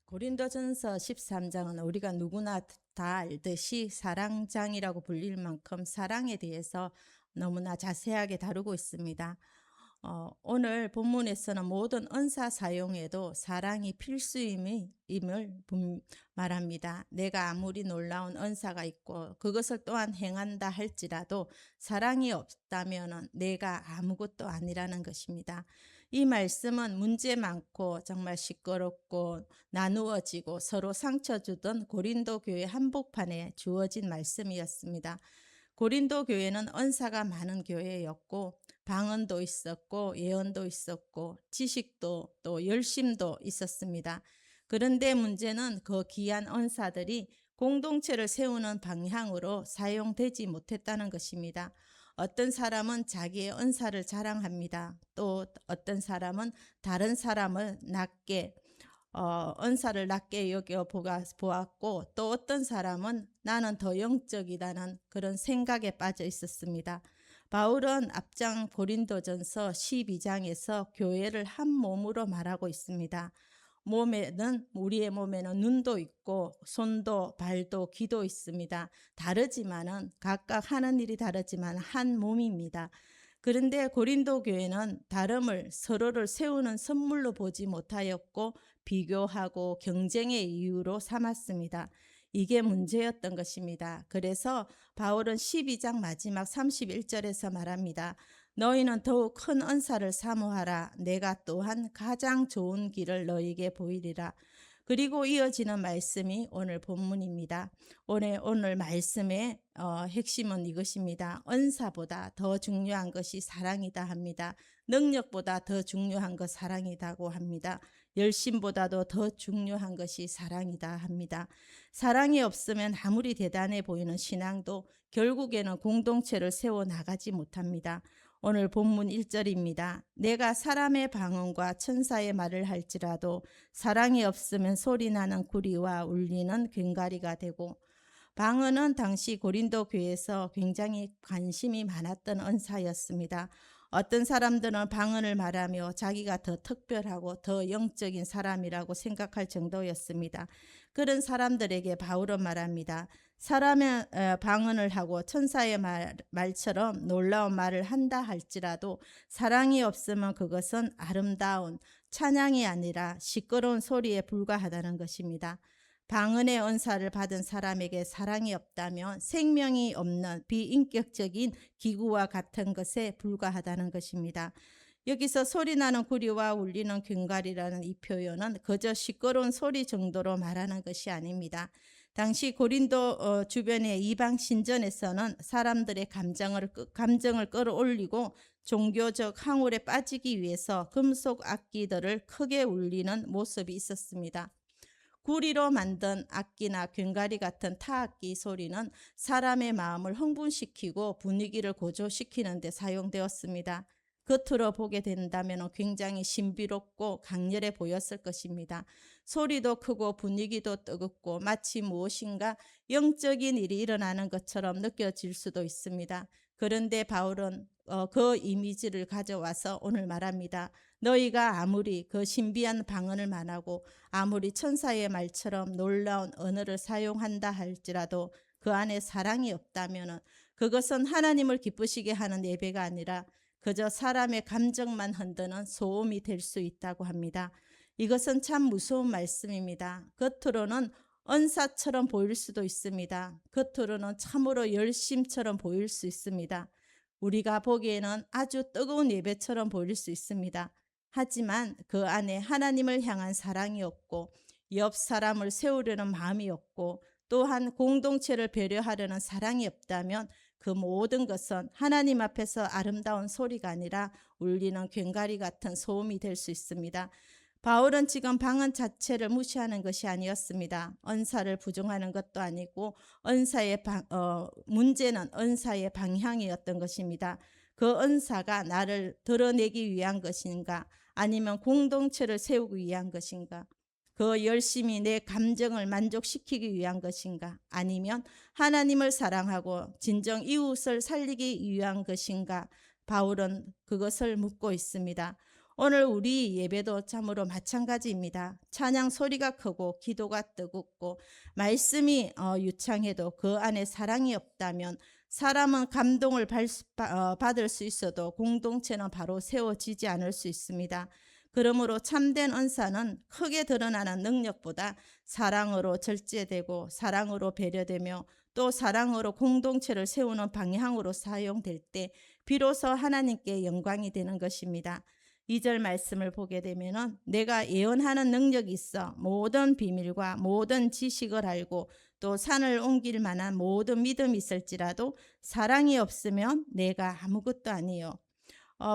고린도전서 13장은 우리가 누구나 다 알듯이 사랑장이라고 불릴 만큼 사랑에 대해서 너무나 자세하게 다루고 있습니다. 오늘 본문에서는 모든 은사 사용에도 사랑이 필수임을 말합니다. 내가 아무리 놀라운 은사가 있고 그것을 또한 행한다 할지라도 사랑이 없다면 내가 아무것도 아니라는 것입니다. 이 말씀은 문제 많고 정말 시끄럽고 나누어지고 서로 상처 주던 고린도 교회 한복판에 주어진 말씀이었습니다. 고린도 교회는 은사가 많은 교회였고 방언도 있었고 예언도 있었고 지식도 또 열심도 있었습니다. 그런데 문제는 그 귀한 은사들이 공동체를 세우는 방향으로 사용되지 못했다는 것입니다. 어떤 사람은 자기의 은사를 자랑합니다. 또 어떤 사람은 다른 사람을 은사를 낮게 여겨 보았고, 또 어떤 사람은 나는 더 영적이다는 그런 생각에 빠져 있었습니다. 바울은 앞장 고린도전서 12장에서 교회를 한 몸으로 말하고 있습니다. 우리의 몸에는 눈도 있고 손도 발도 귀도 있습니다. 다르지만은 각각 하는 일이 다르지만 한 몸입니다. 그런데 고린도 교회는 다름을 서로를 세우는 선물로 보지 못하였고 비교하고 경쟁의 이유로 삼았습니다. 이게 문제였던 것입니다. 그래서 바울은 12장 마지막 31절에서 말합니다. 너희는 더욱 큰 은사를 사모하라. 내가 또한 가장 좋은 길을 너희에게 보이리라. 그리고 이어지는 말씀이 오늘 본문입니다. 오늘 말씀의 핵심은 이것입니다. 은사보다 더 중요한 것이 사랑이다 합니다. 능력보다 더 중요한 것 사랑이라고 합니다. 열심보다도 더 중요한 것이 사랑이다 합니다. 사랑이 없으면 아무리 대단해 보이는 신앙도 결국에는 공동체를 세워 나가지 못합니다. 오늘 본문 1절입니다. 내가 사람의 방언과 천사의 말을 할지라도 사랑이 없으면 소리나는 구리와 울리는 괭가리가 되고, 방언은 당시 고린도 교회에서 굉장히 관심이 많았던 은사였습니다. 어떤 사람들은 방언을 말하며 자기가 더 특별하고 더 영적인 사람이라고 생각할 정도였습니다. 그런 사람들에게 바울은 말합니다. 사람의 방언을 하고 천사의 말처럼 놀라운 말을 한다 할지라도 사랑이 없으면 그것은 아름다운 찬양이 아니라 시끄러운 소리에 불과하다는 것입니다. 방언의 은사를 받은 사람에게 사랑이 없다면 생명이 없는 비인격적인 기구와 같은 것에 불과하다는 것입니다. 여기서 소리나는 구리와 울리는 괭가리라는 이 표현은 그저 시끄러운 소리 정도로 말하는 것이 아닙니다. 당시 고린도 주변의 이방 신전에서는 사람들의 감정을 끌어올리고 종교적 항울에 빠지기 위해서 금속 악기들을 크게 울리는 모습이 있었습니다. 구리로 만든 악기나 괭가리 같은 타악기 소리는 사람의 마음을 흥분시키고 분위기를 고조시키는 데 사용되었습니다. 겉으로 보게 된다면 굉장히 신비롭고 강렬해 보였을 것입니다. 소리도 크고 분위기도 뜨겁고 마치 무엇인가 영적인 일이 일어나는 것처럼 느껴질 수도 있습니다. 그런데 바울은 그 이미지를 가져와서 오늘 말합니다. 너희가 아무리 그 신비한 방언을 말하고 아무리 천사의 말처럼 놀라운 언어를 사용한다 할지라도 그 안에 사랑이 없다면 그것은 하나님을 기쁘시게 하는 예배가 아니라 그저 사람의 감정만 흔드는 소음이 될 수 있다고 합니다. 이것은 참 무서운 말씀입니다. 겉으로는 은사처럼 보일 수도 있습니다. 겉으로는 참으로 열심처럼 보일 수 있습니다. 우리가 보기에는 아주 뜨거운 예배처럼 보일 수 있습니다. 하지만 그 안에 하나님을 향한 사랑이 없고 옆 사람을 세우려는 마음이 없고 또한 공동체를 배려하려는 사랑이 없다면 그 모든 것은 하나님 앞에서 아름다운 소리가 아니라 울리는 괭가리 같은 소음이 될 수 있습니다. 바울은 지금 방언 자체를 무시하는 것이 아니었습니다. 은사를 부정하는 것도 아니고 문제는 은사의 방향이었던 것입니다. 그 은사가 나를 드러내기 위한 것인가 아니면 공동체를 세우기 위한 것인가, 그 열심히 내 감정을 만족시키기 위한 것인가 아니면 하나님을 사랑하고 진정 이웃을 살리기 위한 것인가, 바울은 그것을 묻고 있습니다. 오늘 우리 예배도 참으로 마찬가지입니다. 찬양 소리가 크고 기도가 뜨겁고 말씀이 유창해도 그 안에 사랑이 없다면 사람은 감동을 받을 수 있어도 공동체는 바로 세워지지 않을 수 있습니다. 그러므로 참된 은사는 크게 드러나는 능력보다 사랑으로 절제되고 사랑으로 배려되며 또 사랑으로 공동체를 세우는 방향으로 사용될 때 비로소 하나님께 영광이 되는 것입니다. 2절 말씀을 보게 되면은 내가 예언하는 능력이 있어 모든 비밀과 모든 지식을 알고 또 산을 옮길 만한 모든 믿음이 있을지라도 사랑이 없으면 내가 아무것도 아니요.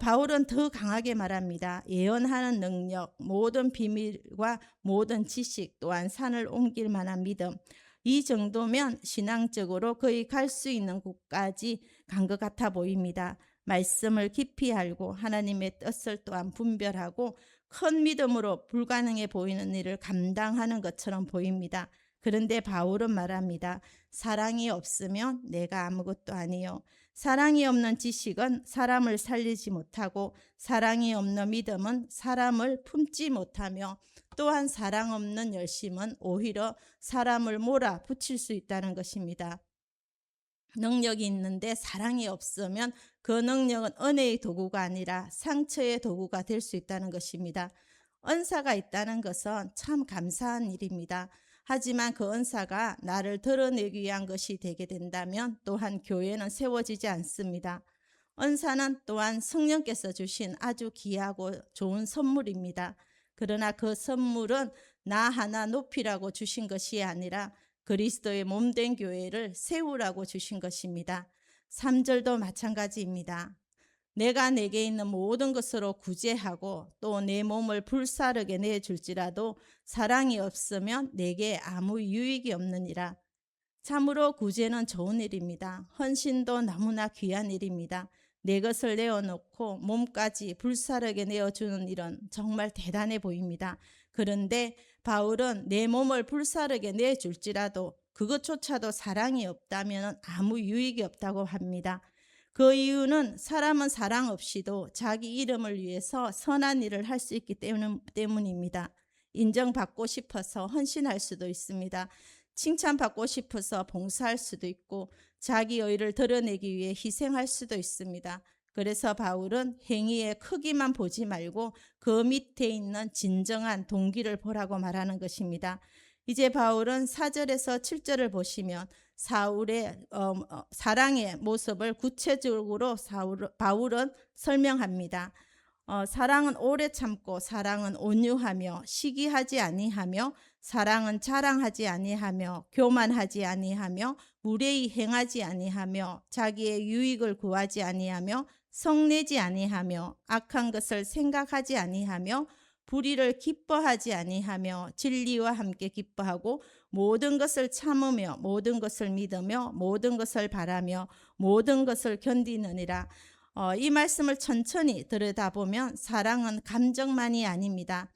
바울은 더 강하게 말합니다. 예언하는 능력, 모든 비밀과 모든 지식, 또한 산을 옮길 만한 믿음. 이 정도면 신앙적으로 거의 갈 수 있는 곳까지 간 것 같아 보입니다. 말씀을 깊이 알고 하나님의 뜻을 또한 분별하고 큰 믿음으로 불가능해 보이는 일을 감당하는 것처럼 보입니다. 그런데 바울은 말합니다. 사랑이 없으면 내가 아무것도 아니요. 사랑이 없는 지식은 사람을 살리지 못하고 사랑이 없는 믿음은 사람을 품지 못하며 또한 사랑 없는 열심은 오히려 사람을 몰아붙일 수 있다는 것입니다. 능력이 있는데 사랑이 없으면 그 능력은 은혜의 도구가 아니라 상처의 도구가 될 수 있다는 것입니다. 은사가 있다는 것은 참 감사한 일입니다. 하지만 그 은사가 나를 드러내기 위한 것이 되게 된다면 또한 교회는 세워지지 않습니다. 은사는 또한 성령께서 주신 아주 귀하고 좋은 선물입니다. 그러나 그 선물은 나 하나 높이라고 주신 것이 아니라 그리스도의 몸된 교회를 세우라고 주신 것입니다. 3절도 마찬가지입니다. 내가 내게 있는 모든 것으로 구제하고 또 내 몸을 불사르게 내줄지라도 사랑이 없으면 내게 아무 유익이 없느니라. 참으로 구제는 좋은 일입니다. 헌신도 너무나 귀한 일입니다. 내 것을 내어놓고 몸까지 불사르게 내어주는 일은 정말 대단해 보입니다. 그런데 바울은 내 몸을 불사르게 내줄지라도 그것조차도 사랑이 없다면 아무 유익이 없다고 합니다. 그 이유는 사람은 사랑 없이도 자기 이름을 위해서 선한 일을 할 수 있기 때문입니다. 인정받고 싶어서 헌신할 수도 있습니다. 칭찬받고 싶어서 봉사할 수도 있고 자기 의를 드러내기 위해 희생할 수도 있습니다. 그래서 바울은 행위의 크기만 보지 말고 그 밑에 있는 진정한 동기를 보라고 말하는 것입니다. 이제 바울은 4절에서 7절을 보시면 사울의 사랑의 모습을 구체적으로 바울은 설명합니다. 사랑은 오래 참고 사랑은 온유하며 시기하지 아니하며 사랑은 자랑하지 아니하며 교만하지 아니하며 무례히 행하지 아니하며 자기의 유익을 구하지 아니하며 성내지 아니하며 악한 것을 생각하지 아니하며 불의를 기뻐하지 아니하며 진리와 함께 기뻐하고 모든 것을 참으며 모든 것을 믿으며 모든 것을 바라며 모든 것을 견디느니라. 이 말씀을 천천히 들여다보면 사랑은 감정만이 아닙니다.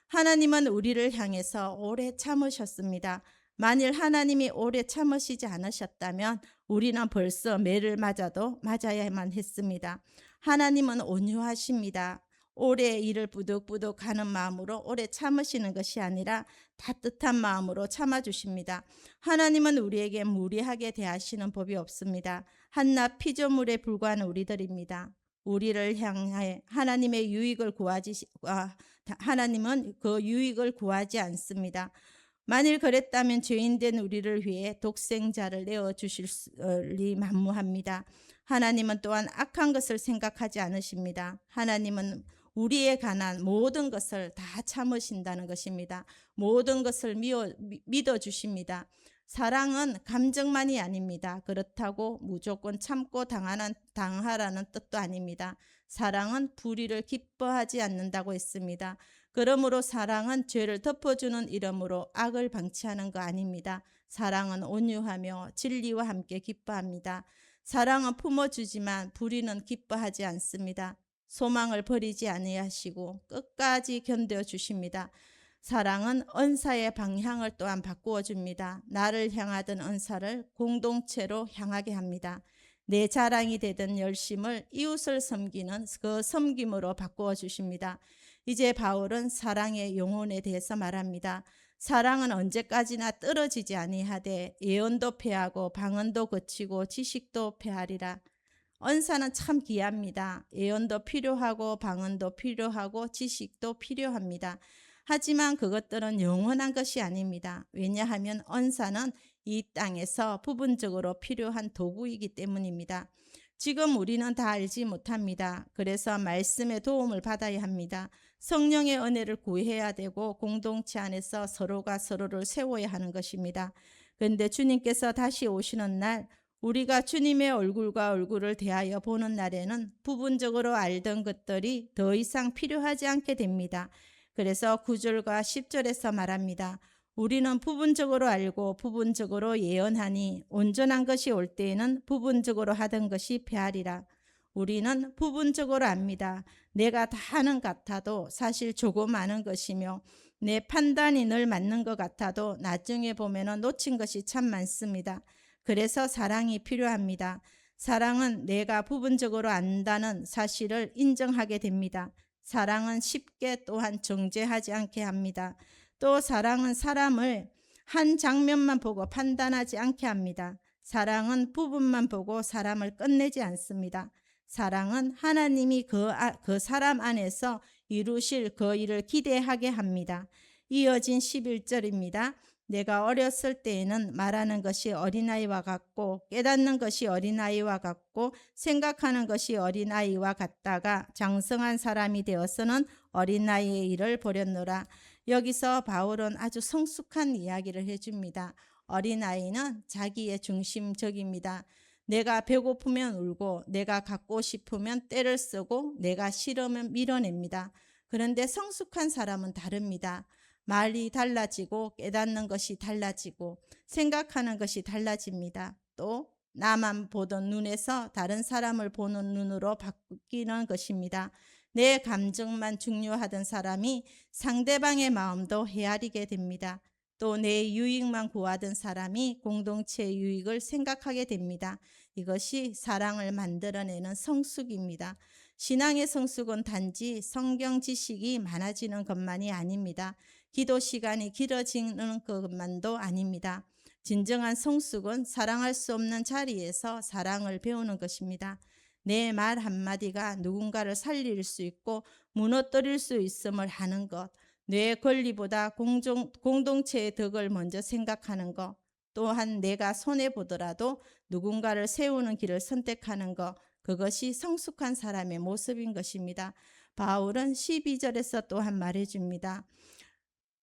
하나님은 우리를 향해서 오래 참으셨습니다. 만일 하나님이 오래 참으시지 않으셨다면 우리는 벌써 매를 맞아도 맞아야만 했습니다. 하나님은 온유하십니다. 오래 일을 부득부득 하는 마음으로 오래 참으시는 것이 아니라 따뜻한 마음으로 참아주십니다. 하나님은 우리에게 무리하게 대하시는 법이 없습니다. 한낱 피조물에 불과한 우리들입니다. 우리를 향해 하나님의 유익을 하나님은 그 유익을 구하지 않습니다. 만일 그랬다면 죄인된 우리를 위해 독생자를 내어주실리 만무합니다. 하나님은 또한 악한 것을 생각하지 않으십니다. 하나님은 우리에 관한 모든 것을 다 참으신다는 것입니다. 모든 것을 믿어주십니다. 사랑은 감정만이 아닙니다. 그렇다고 무조건 참고 당하라는 뜻도 아닙니다. 사랑은 불의를 기뻐하지 않는다고 했습니다. 그러므로 사랑은 죄를 덮어주는 이름으로 악을 방치하는 거 아닙니다. 사랑은 온유하며 진리와 함께 기뻐합니다. 사랑은 품어주지만 불의는 기뻐하지 않습니다. 소망을 버리지 아니하시고 끝까지 견뎌주십니다. 사랑은 은사의 방향을 또한 바꾸어 줍니다. 나를 향하던 은사를 공동체로 향하게 합니다. 내 자랑이 되던 열심을 이웃을 섬기는 그 섬김으로 바꾸어 주십니다. 이제 바울은 사랑의 영혼에 대해서 말합니다. 사랑은 언제까지나 떨어지지 아니하되 예언도 패하고 방언도 거치고 지식도 패하리라. 언사는 참 귀합니다. 예언도 필요하고 방언도 필요하고 지식도 필요합니다. 하지만 그것들은 영원한 것이 아닙니다. 왜냐하면 언사는 이 땅에서 부분적으로 필요한 도구이기 때문입니다. 지금 우리는 다 알지 못합니다. 그래서 말씀의 도움을 받아야 합니다. 성령의 은혜를 구해야 되고 공동체 안에서 서로가 서로를 세워야 하는 것입니다. 그런데 주님께서 다시 오시는 날, 우리가 주님의 얼굴과 얼굴을 대하여 보는 날에는 부분적으로 알던 것들이 더 이상 필요하지 않게 됩니다. 그래서 9절과 10절에서 말합니다. 우리는 부분적으로 알고 부분적으로 예언하니 온전한 것이 올 때에는 부분적으로 하던 것이 패하리라. 우리는 부분적으로 압니다. 내가 다 아는 같아도 사실 조금 아는 것이며 내 판단이 늘 맞는 것 같아도 나중에 보면 놓친 것이 참 많습니다. 그래서 사랑이 필요합니다. 사랑은 내가 부분적으로 안다는 사실을 인정하게 됩니다. 사랑은 쉽게 또한 정죄하지 않게 합니다. 또 사랑은 사람을 한 장면만 보고 판단하지 않게 합니다. 사랑은 부분만 보고 사람을 끝내지 않습니다. 사랑은 하나님이 그 사람 안에서 이루실 그 일을 기대하게 합니다. 이어진 11절입니다. 내가 어렸을 때에는 말하는 것이 어린아이와 같고 깨닫는 것이 어린아이와 같고 생각하는 것이 어린아이와 같다가 장성한 사람이 되어서는 어린아이의 일을 버렸노라. 여기서 바울은 아주 성숙한 이야기를 해줍니다. 어린아이는 자기의 중심적입니다. 내가 배고프면 울고 내가 갖고 싶으면 떼를 쓰고 내가 싫으면 밀어냅니다. 그런데 성숙한 사람은 다릅니다. 말이 달라지고 깨닫는 것이 달라지고 생각하는 것이 달라집니다. 또 나만 보던 눈에서 다른 사람을 보는 눈으로 바뀌는 것입니다. 내 감정만 중요하던 사람이 상대방의 마음도 헤아리게 됩니다. 또 내 유익만 구하던 사람이 공동체의 유익을 생각하게 됩니다. 이것이 사랑을 만들어내는 성숙입니다. 신앙의 성숙은 단지 성경 지식이 많아지는 것만이 아닙니다. 기도 시간이 길어지는 것만도 아닙니다. 진정한 성숙은 사랑할 수 없는 자리에서 사랑을 배우는 것입니다. 내 말 한마디가 누군가를 살릴 수 있고 무너뜨릴 수 있음을 하는 것, 내 권리보다 공동체의 덕을 먼저 생각하는 것, 또한 내가 손해보더라도 누군가를 세우는 길을 선택하는 것, 그것이 성숙한 사람의 모습인 것입니다. 바울은 12절에서 또한 말해줍니다.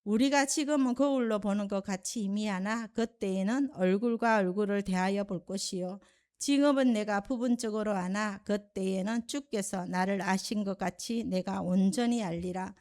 우리가 지금은 거울로 보는 것 같이 희미하나 그때에는 얼굴과 얼굴을 대하여 볼 것이요. 지금은 내가 부분적으로 아나 그때에는 주께서 나를 아신 것 같이 내가 온전히 알리라.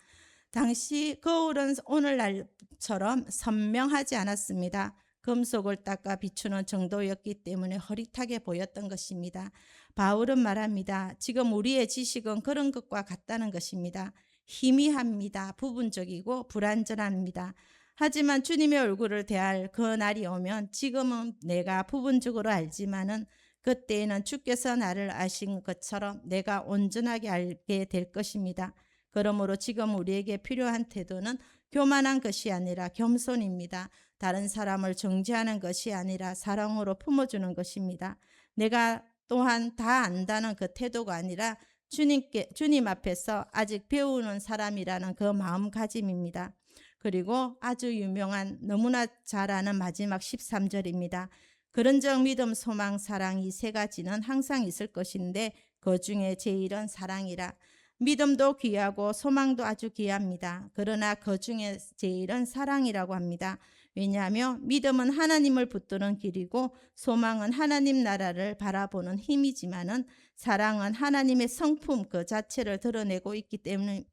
당시 거울은 오늘날처럼 선명하지 않았습니다. 금속을 닦아 비추는 정도였기 때문에 흐릿하게 보였던 것입니다. 바울은 말합니다. 지금 우리의 지식은 그런 것과 같다는 것입니다. 희미합니다. 부분적이고 불완전합니다. 하지만 주님의 얼굴을 대할 그 날이 오면 지금은 내가 부분적으로 알지만은 그때에는 주께서 나를 아신 것처럼 내가 온전하게 알게 될 것입니다. 그러므로 지금 우리에게 필요한 태도는 교만한 것이 아니라 겸손입니다. 다른 사람을 정죄하는 것이 아니라 사랑으로 품어주는 것입니다. 내가 또한 다 안다는 그 태도가 아니라 주님 앞에서 아직 배우는 사람이라는 그 마음가짐입니다. 그리고 아주 유명한 너무나 잘 아는 마지막 13절입니다. 그런즉 믿음, 소망, 사랑 이 세 가지는 항상 있을 것인데 그 중에 제일은 사랑이라. 믿음도 귀하고 소망도 아주 귀합니다. 그러나 그 중에 제일은 사랑이라고 합니다. 왜냐하면 믿음은 하나님을 붙드는 길이고 소망은 하나님 나라를 바라보는 힘이지만은 사랑은 하나님의 성품 그 자체를 드러내고 있기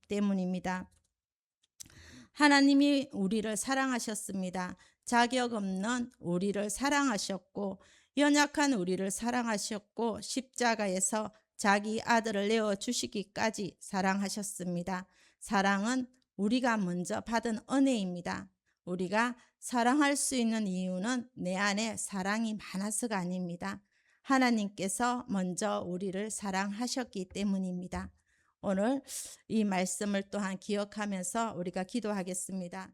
때문입니다. 하나님이 우리를 사랑하셨습니다. 자격 없는 우리를 사랑하셨고 연약한 우리를 사랑하셨고 십자가에서 자기 아들을 내어주시기까지 사랑하셨습니다. 사랑은 우리가 먼저 받은 은혜입니다. 우리가 사랑할 수 있는 이유는 내 안에 사랑이 많아서가 아닙니다. 하나님께서 먼저 우리를 사랑하셨기 때문입니다. 오늘 이 말씀을 또한 기억하면서 우리가 기도하겠습니다.